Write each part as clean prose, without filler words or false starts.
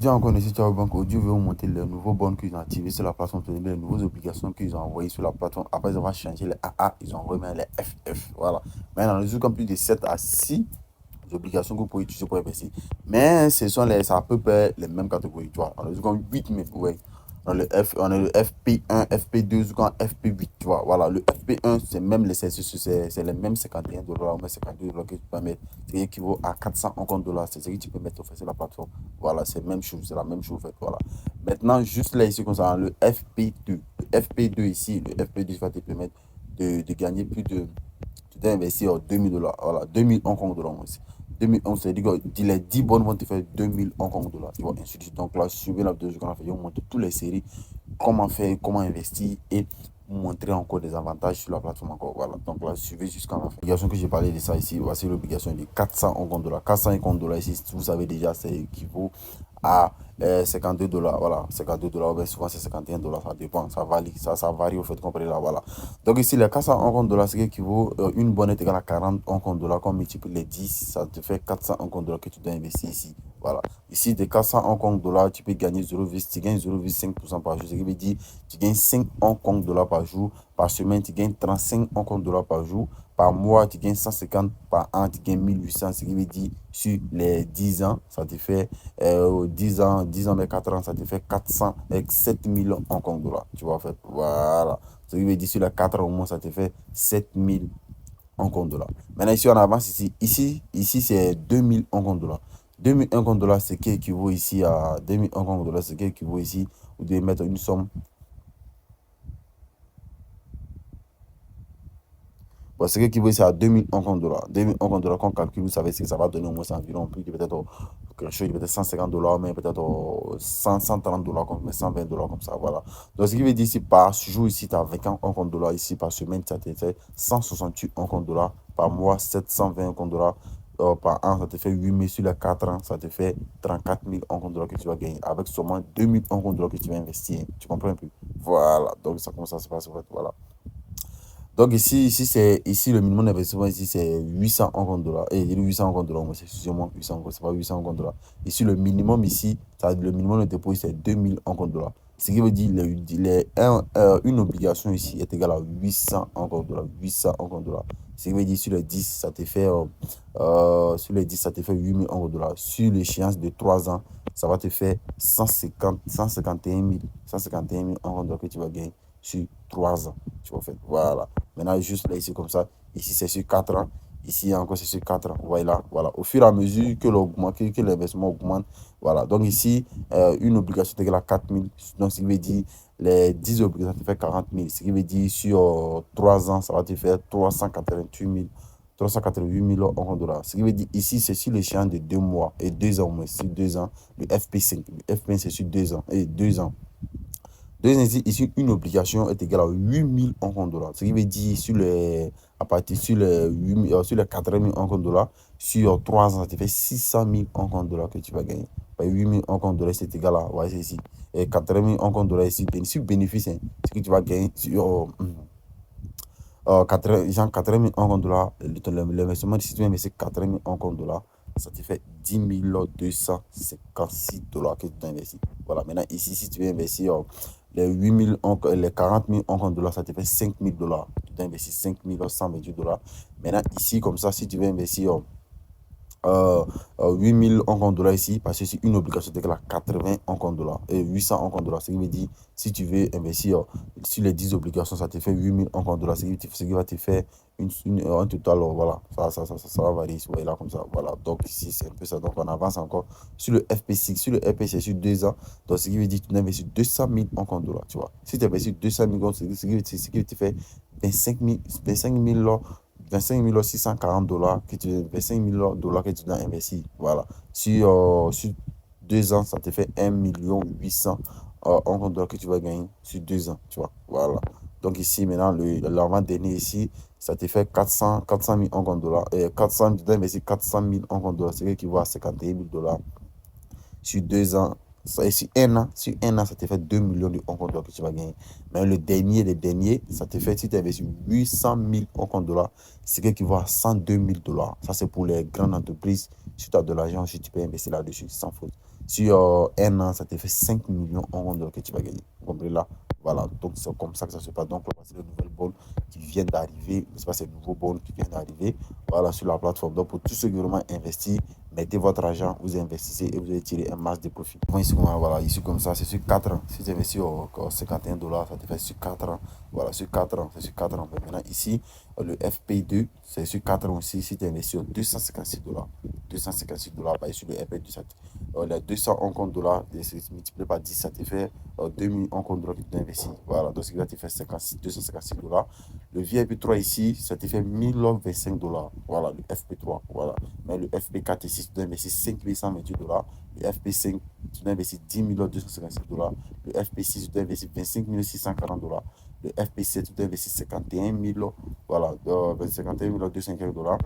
Déjà encore ici, Ciao Bank Audio veut vous montrer les nouveaux bons qu'ils ont activés sur la plateforme, les nouvelles obligations qu'ils ont envoyées sur la plateforme. Après avoir changé les AA, ils ont remis les FF. Voilà. Maintenant, nous avons plus de 7 à 6 obligations que vous pouvez utiliser pour investir. Mais ce sont c'est à peu près les mêmes catégories. Tu vois. On a comme 8 mais ouais. On a le FP1, FP2, jusqu'en FP8, tu vois. Voilà, le FP1, c'est même c'est les mêmes 51 dollars ou 52 dollars que tu peux mettre. C'est équivaut à 450 dollars. C'est ce que tu peux mettre sur la plateforme. Voilà, c'est la même chose, c'est la même chose en fait. Voilà. Maintenant, juste là, ici, concernant le FP2. Le FP2 ici, le FP2 va te permettre de gagner plus de. Tu dois investir 2000 dollars. Voilà, 2000 Hong Kong dollars aussi. 2011, c'est-à-dire que les 10 bonnes vont te faire 2000 Hong Kong dollars. Tu vois, ainsi de suite. Donc là, suivez la vidéo qu'on a fait. On montre toutes les séries, comment faire, comment investir et montrer encore des avantages sur la plateforme encore. Voilà. Donc là, suivez jusqu'à la fin. L'obligation que j'ai parlé de ça ici, voici l'obligation de 400 Hong Kong dollars. 450 dollars ici, vous savez déjà, c'est équivaut à 52 dollars. Voilà, 52 dollars, ben souvent c'est 51 dollars, ça dépend, ça varie au fait, compris là, voilà. Donc ici, les 400 Hong Kong dollars, c'est équivaut, une bonne est égale à 40 Hong Kong dollars, comme multiplie les 10, ça te fait 400 Hong Kong dollars que tu dois investir ici. Voilà. Ici, de 400 Hong Kong dollars, tu peux gagner 0,5, tu gagnes 0,5% par jour. Ce qui veut dire, tu gagnes 5 Hong Kong dollars par jour. Par semaine, tu gagnes 35 Hong Kong dollars par jour. Par mois, tu gagnes 150. Par an, tu gagnes 1800. Ce qui veut dire, sur les 10 ans, ça te fait 10 ans, mais 4 ans, ça te fait 400 avec 7000 Hong Kong dollars. Tu vois, en fait, voilà. Ce qui veut dire, sur les 4 ans au moins, ça te fait 7000 Hong Kong dollars. Maintenant, ici, on avance ici. Ici c'est 2000 Hong Kong dollars. 2000 Hong Kong dollars, c'est qui équivaut ici à 2000 Hong Kong dollars, c'est qui équivaut ici. Vous devez mettre une somme. Bon, c'est qui équivaut ici à 2000 Hong Kong dollars. 2000 Hong Kong dollars qu'on calcule, vous savez ce que ça va donner au moins environ plus de peut-être quelque chose, peut-être 150 dollars, mais peut-être 100, 130 dollars, mais 120 dollars comme ça. Voilà. Donc, ce qui veut dire ici, par jour, ici, tu as 20 Hong Kong dollars. Ici, par semaine, ça te fait 168 Hong Kong dollars. Par mois, 720 Hong Kong dollars. Par an, ça te fait 8000 sur les 4 ans, ça te fait 34 000 Hong Kong dollars que tu vas gagner avec seulement 2000 Hong Kong dollars que tu vas investir. Tu comprends un peu? Voilà. Donc, ça commence à se passer. Voilà. Donc ici le minimum d'investissement ici c'est 800 Hong Kong dollars. Et 800 Hong Kong dollars, excusez-moi, 800 Hong Kong, c'est pas 800 Hong Kong dollars. Ici le minimum ici, le minimum de dépôt c'est 2000 Hong Kong dollars. Ce qui veut dire une obligation ici est égale à 800 Hong Kong dollars. 800 Hong Kong dollars. Ce qui veut dire sur les 10, ça te fait sur les 10, ça te fait 8000 Hong Kong dollars. Sur l'échéance de 3 ans, ça va te faire 151 000 Hong Kong dollars que tu vas gagner sur 3 ans. Tu vois, en fait, voilà. Maintenant, juste là, ici, comme ça. Ici, c'est sur 4 ans. Ici, encore, c'est sur 4 ans. Voilà, voilà. Au fur et à mesure que l'investissement augmente, voilà. Donc, ici, une obligation est égale à 4 000. Donc, ce qui veut dire, les 10 obligations te fait 40 000. Ce qui veut dire, sur 3 ans, ça va te faire 388 000 Hong dollars. Ce qui veut dire, ici, c'est sur l'échéance de 2 mois et 2 ans, mais sur 2 ans. Le FP5. Le FP5, c'est sur 2 ans. Et 2 ans. Deuxième ici, une obligation est égale à 8000 Hong Kong dollars. Ce qui veut dire à partir sur sur les 80 000 Hong Kong dollars, sur 3 ans, ça te fait 600 000 Hong Kong dollars que tu vas gagner. 8000 Hong Kong dollars, c'est égal à, ouais, c'est ici. Et 80 000 Hong Kong dollars ici, sur bénéfice, hein, ce que tu vas gagner sur 80 000 Hong Kong dollars. L'investissement, si tu investis 80 000 Hong Kong dollars, ça te fait 10 256 dollars que tu as investi. Voilà, maintenant ici, si tu veux investir les 40 000 Hong Kong dollars, ça te fait 5 000 dollars. Tu as investi 5 128 dollars. Maintenant ici, comme ça, si tu veux investir 8000 Hong Kong dollars ici, parce que c'est une obligation de 80 Hong Kong dollars et 800 Hong Kong dollars. Ce qui veut dire, si tu veux investir sur les 10 obligations, ça te fait 8000 Hong Kong dollars. Ce qui va te faire un total, voilà, ça va varier, ouais, là, comme ça, voilà. Donc, ici, c'est un peu ça. Donc, on avance encore sur le FP6. Sur le FP, c'est sur 2 ans. Donc, ce qui veut dire que tu investis 200 000 Hong Kong dollars, tu vois. Si tu investis 200 000 Hong Kong, ce qui te fait 25 000 25 640 dollars 25 000 dollars que tu dois investir. Voilà. Sur 2 ans, ça te fait 1 800 Hong Kong dollars que tu vas gagner sur 2 ans. Tu vois. Voilà. Donc ici, maintenant, l'avant-dernier ici, ça te fait 400 000 Hong Kong dollars. Et 400, tu dois investir 400 000 Hong Kong dollars, ce qui équivaut à 51 000 dollars sur 2 ans. Sur un an, ça te fait 2 millions de Hong Kong dollars que tu vas gagner. Mais le dernier, ça te fait, si tu investis 800 000 Hong Kong dollars, c'est qui équivaut à 102 000 dollars. Ça, c'est pour les grandes entreprises. Si tu as de l'argent, si tu peux investir là-dessus, sans faute. Sur un an, ça te fait 5 millions en rond que tu vas gagner. Vous comprenez là? Voilà, donc c'est comme ça que ça se passe. Donc là, c'est les nouvelles bonnes qui viennent d'arriver, n'est-ce pas, ces nouveaux bonnes qui viennent d'arriver, voilà, sur la plateforme. Donc pour tous ceux qui ont vraiment investi, mettez votre argent, vous investissez et vous allez tirer un max de profit. Ici, voilà, ici comme ça, c'est sur 4 ans. Si tu investis au 51 $, ça te fait sur 4 ans. Voilà, sur 4 ans, c'est sur 4 ans. Mais maintenant, ici, le FP2, c'est sur 4 ans aussi. Si tu investis au 256 $, 256 $, bah, sur le FP2, ça les 200 en compte dollars, multiplié par 10, ça te fait 2000 en compte dollars que tu investis. Voilà, donc ce qui va te faire 256 $. Le VIP3 ici, ça te fait 1025 $. Voilà, le FP3. Voilà. Mais le FP4 ici, tu dois investir 5128 $. Le FP5, tu dois investir 10 256 $. Le FP6, tu dois investir 25 640 $. Le FP7, tu dois investir 51 000, voilà, 51 250 $.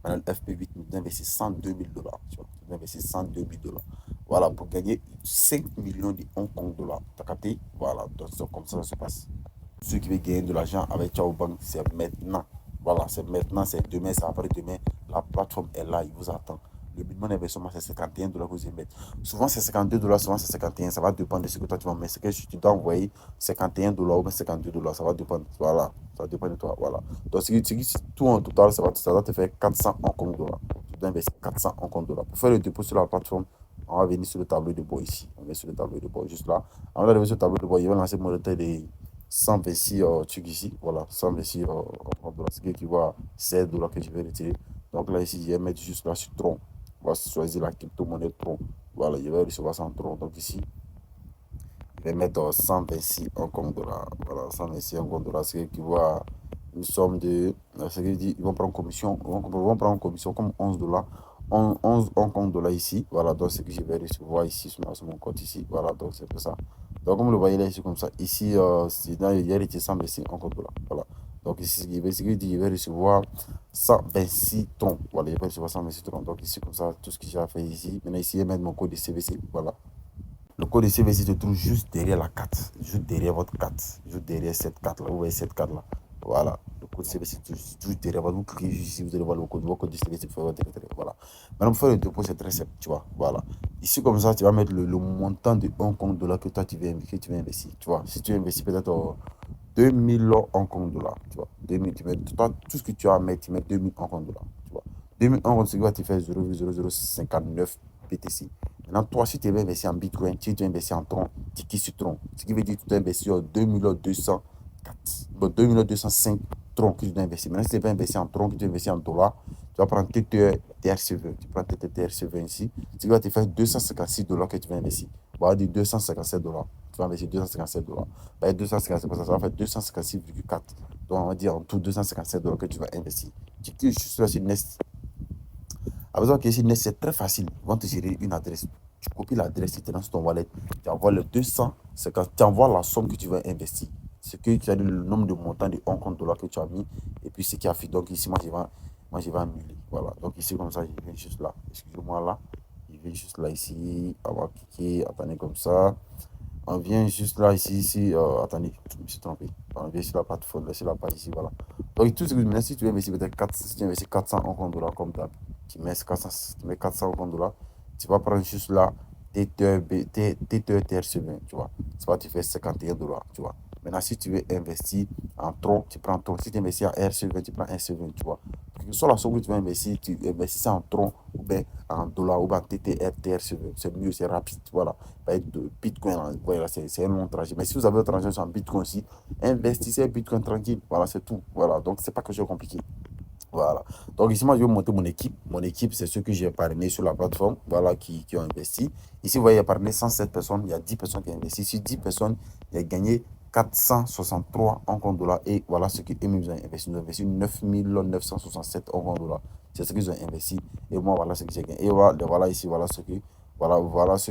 Maintenant, le FP8, tu dois investir 102 000 $. Tu vois, tu dois investir 102 000 $. Voilà, pour gagner 5 millions de Hong Kong dollars. T'as capté? Voilà, donc c'est comme ça se passe. Ceux qui veulent gagner de l'argent avec Ciao Bank, c'est maintenant. Voilà, c'est maintenant, c'est demain, c'est après-demain. La plateforme est là, il vous attend. Le minimum d'investissement, c'est 51 $ que vous allez mettre. Souvent, c'est 52 $, souvent, c'est 51. Ça va dépendre de ce que toi, tu vas mettre. C'est que tu dois envoyer 51 $ ou bien 52 $. Ça va dépendre. Voilà, ça va dépendre de toi. Voilà. Donc, tout en total, ça va te faire 400 Hong Kong dollars. Tu dois investir 400 Hong Kong dollars. Pour faire le dépôt sur la plateforme, on va venir sur le tableau de bord ici. On est sur le tableau de bord juste là. Avant d'arriver sur le tableau de bord, il va lancer mon retard de 126 trucs ici. Voilà, 126 $. Ce qui équivaut à 16 $ que je vais retirer. Donc là, ici, je vais mettre juste là sur Tron. On va choisir la crypto-monnaie Tron. Voilà, je vais recevoir ça en Tron. Donc ici, je vais mettre 126 Hong Kong dollars. Voilà, 126 Hong Kong dollars, ce qui équivaut à une somme de. Ce qui dit, ils vont prendre commission. Ils vont prendre une commission comme 11 $. 11 Hong Kong dollars ici. Voilà, donc ce que je vais recevoir ici sur mon compte ici. Voilà, donc c'est pour ça. Donc comme vous le voyez là, ici comme ça. Ici, il y a les 126 Hong Kong dollars. Voilà. Donc ici, ce qu'il dit, il va recevoir 126 troncs. Voilà, il va recevoir 126 troncs. Donc ici, comme ça, tout ce que j'ai à faire ici. Maintenant, ici, il va mettre mon code de CVC. Voilà. Le code de CVC se trouve juste derrière la carte, juste derrière votre carte, juste derrière cette carte-là. Vous voyez cette carte-là. Voilà. Le code de CVC se trouve juste derrière votre. Vous cliquez juste ici, vous allez voir le code. Votre code de CVC pour faire votre dépôt. Voilà. Maintenant, pour faire le dépôt, c'est très simple, tu vois. Voilà. Ici, comme ça, tu vas mettre le montant de Hong Kong dollars que toi, tu veux investir. Tu vois. Si tu investis peut-être 2000 Hong Kong dollars, tu vois. 2000, tu mets, toi, tout ce que tu as à mettre, tu mets 2000 Hong Kong dollars, tu vois. 2000 Hong Kong, c'est quoi, tu fais 0,0059 BTC. Maintenant, toi, si tu veux investir en Bitcoin, si tu veux investir en Tron, Tiki sur Tron, ce qui veut dire que tu dois investir 2 205 Tron que tu dois investir. Maintenant, si tu veux investir en Tron, que tu veux investir en dollars, tu vas prendre TTE TRC20. Tu prends TTE TRC20 ici, ce qui va te faire 256 $ que tu vas investir. On va dire 257 $. Tu vas investir 257 $. Bah, 257, ça va faire 256,4. Donc, on va dire en tout 257 $ que tu vas investir. Tu cliques juste là sur Nest. À besoin que Nest, c'est très facile. Ils vont te gérer une adresse. Tu copies l'adresse, tu te lances ton wallet, tu envoies le 250, tu envoies la somme que tu veux investir. Ce que tu as dit, le nombre de montants de Hong Kong dollars que tu as mis, et puis ce qui a fait. Donc ici, moi, je vais annuler. Voilà. Donc ici, comme ça, je viens juste là. Excusez-moi là. Je viens juste là, ici. On va cliquer. Attendez, comme ça. On vient juste là, ici. Attendez, je me suis trompé. On vient sur la plateforme, sur la page ici. Voilà. Donc, tout ce que maintenant, si tu veux investir peut-être 400, si tu investis 400 Hong Kong dollars comme ça, tu mets 400 Hong Kong dollars, tu vas prendre juste là TTE TRC20, tu vois. Ça va te faire 51 $, tu vois. Maintenant, si tu veux investir en Tron, tu prends Tron. Si tu investis en RC20, tu prends RC20, tu vois. Quelle que soit la somme que tu veux investir, tu investis en Tron ou bien en dollars ou bien en TTR, TRC20. C'est mieux, c'est rapide, voilà. De Bitcoin, voilà, c'est un long trajet. Mais si vous avez un transaction en Bitcoin aussi, investissez Bitcoin tranquille. Voilà, c'est tout. Voilà, donc c'est pas quelque chose de compliqué. Voilà. Donc ici, moi, je vais monter mon équipe. Mon équipe, c'est ceux que j'ai parrainé sur la plateforme, voilà, qui ont investi. Ici, vous voyez, il y a parrainé 107 personnes. Il y a 10 personnes qui ont investi. Sur 10 personnes, il y a gagné 463 Hong Kong dollars. Et voilà ce qu'ils ont investi. Ils ont investi 9 967 Hong Kong dollars. C'est ce qu'ils ont investi. Et moi, voilà ce que j'ai gagné. Et voilà ici, voilà ceux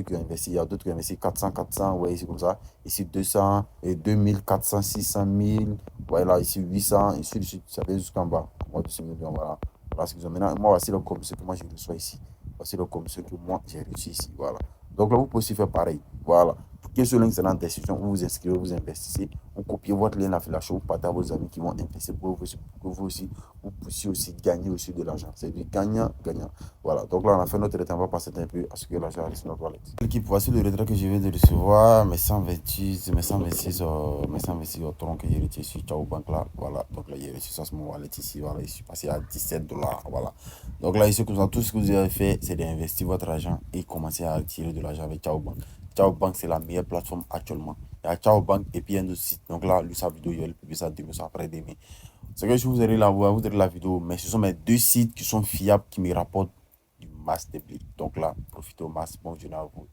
qui ont investi. Il y a d'autres qui ont investi 400, ouais, ici comme ça. Ici 200, et 2400, 600 000. Voilà, ici 800, ici de suite. Ça fait jusqu'en bas. Moi, de ce million, voilà. Voilà ce qu'ils ont. Maintenant, moi, voici le commission que moi, je reçois ici. Voici le commission que moi, j'ai reçu ici. Voilà. Donc là, vous pouvez aussi faire pareil. Voilà. Cliquez sur le link, c'est dans la description, vous vous inscrivez, vous investissez, vous copiez votre lien d'affiliation, vous partagez à vos amis qui vont investir pour que vous aussi, vous puissiez aussi gagner aussi de l'argent. C'est du gagnant-gagnant. Voilà, donc là on a fait notre retrait, on va passer un peu à ce que l'argent reste sur notre wallet. L'équipe, voici le retrait que je viens de recevoir, mes 126, mes 126 au tronc que j'ai retiré sur Ciao Bank là. Voilà, donc là j'ai reçu ça sur mon wallet ici, voilà, je suis passé à 17 $. Voilà. Donc là ici, tout ce que vous avez fait, c'est d'investir votre argent et commencer à retirer de l'argent avec Ciao Bank. Ciao Bank, c'est la meilleure plateforme actuellement. Il y a Ciao Bank et puis il y a un autre site. Donc là, lui, sa vidéo, il va publier ça demain, après demain. C'est que je vous aurez vous aurez la vidéo, mais ce sont mes deux sites qui sont fiables, qui me rapportent du masse de blé. Donc là, profitez au max. Bon journée à vous.